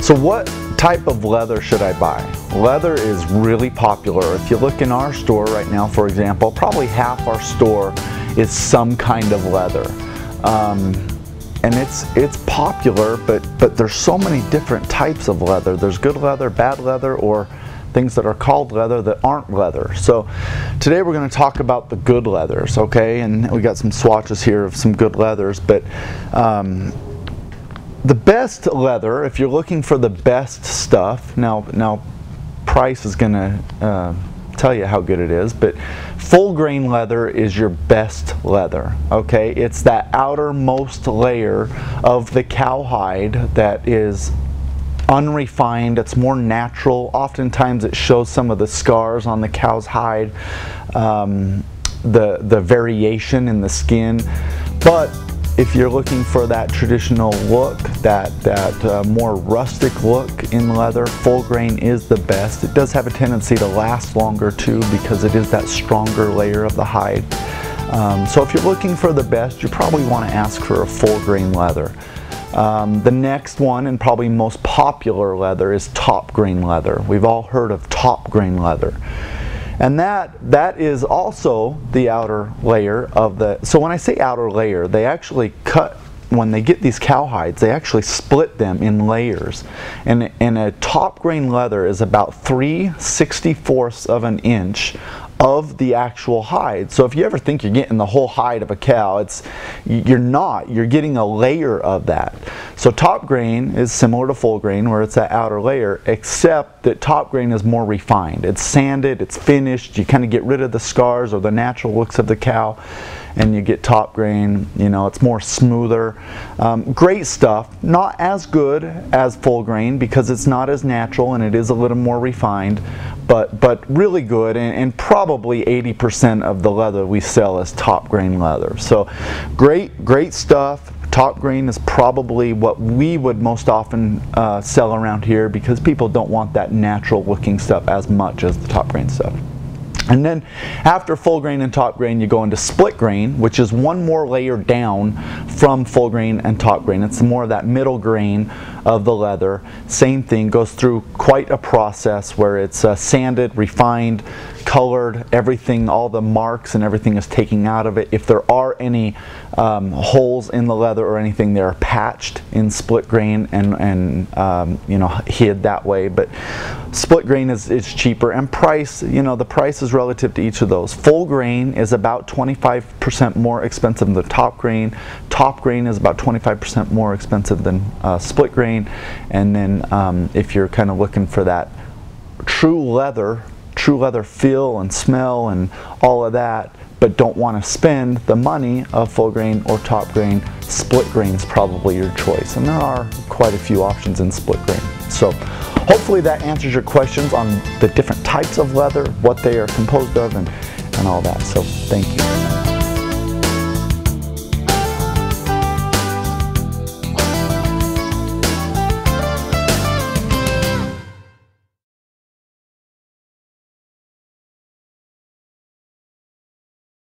So what type of leather should I buy? Leather is really popular. If you look in our store right now, for example, probably half our store is some kind of leather. And it's popular, but there's so many different types of leather. There's good leather, bad leather, or things that are called leather that aren't leather. So today we're going to talk about the good leathers, okay? And we got some swatches here of some good leathers, but the best leather, if you're looking for the best stuff, now price is going to tell you how good it is, but full grain leather is your best leather, okay? It's that outermost layer of the cowhide that is unrefined, it's more natural. Oftentimes it shows some of the scars on the cow's hide, the variation in the skin. But if you're looking for that traditional look, that more rustic look in leather, full grain is the best. It does have a tendency to last longer too because it is that stronger layer of the hide. So if you're looking for the best, you probably want to ask for a full grain leather. The next one, and probably most popular leather, is top grain leather. We've all heard of top grain leather. And that is also the outer layer of the, so when I say outer layer, they actually cut, when they get these cowhides, they actually split them in layers. And a top grain leather is about 3/64 of an inch of the actual hide. So if you ever think you're getting the whole hide of a cow, you're not. You're getting a layer of that. So top grain is similar to full grain, where it's that outer layer, except that top grain is more refined. It's sanded, it's finished, you kind of get rid of the scars or the natural looks of the cow, and you get top grain. You know, it's more smoother. Great stuff. Not as good as full grain because it's not as natural and it is a little more refined, but really good, and probably 80% of the leather we sell is top grain leather. So great stuff. Top grain is probably what we would most often sell around here because people don't want that natural looking stuff as much as the top grain stuff. And then after full grain and top grain, you go into split grain, which is one more layer down from full grain and top grain. It's more of that middle grain of the leather. Same thing, goes through quite a process where it's sanded, refined, colored, everything, all the marks and everything is taken out of it. If there are any holes in the leather or anything, they're patched in split grain and you know, hid that way. But split grain is cheaper, and price, you know, the price is relative to each of those. Full grain is about 25% more expensive than top grain. Top grain is about 25% more expensive than split grain. And then if you're kind of looking for that true leather feel and smell and all of that, but don't want to spend the money of full grain or top grain, split grain is probably your choice. And there are quite a few options in split grain. So hopefully that answers your questions on the different types of leather, what they are composed of, and all that. So thank you.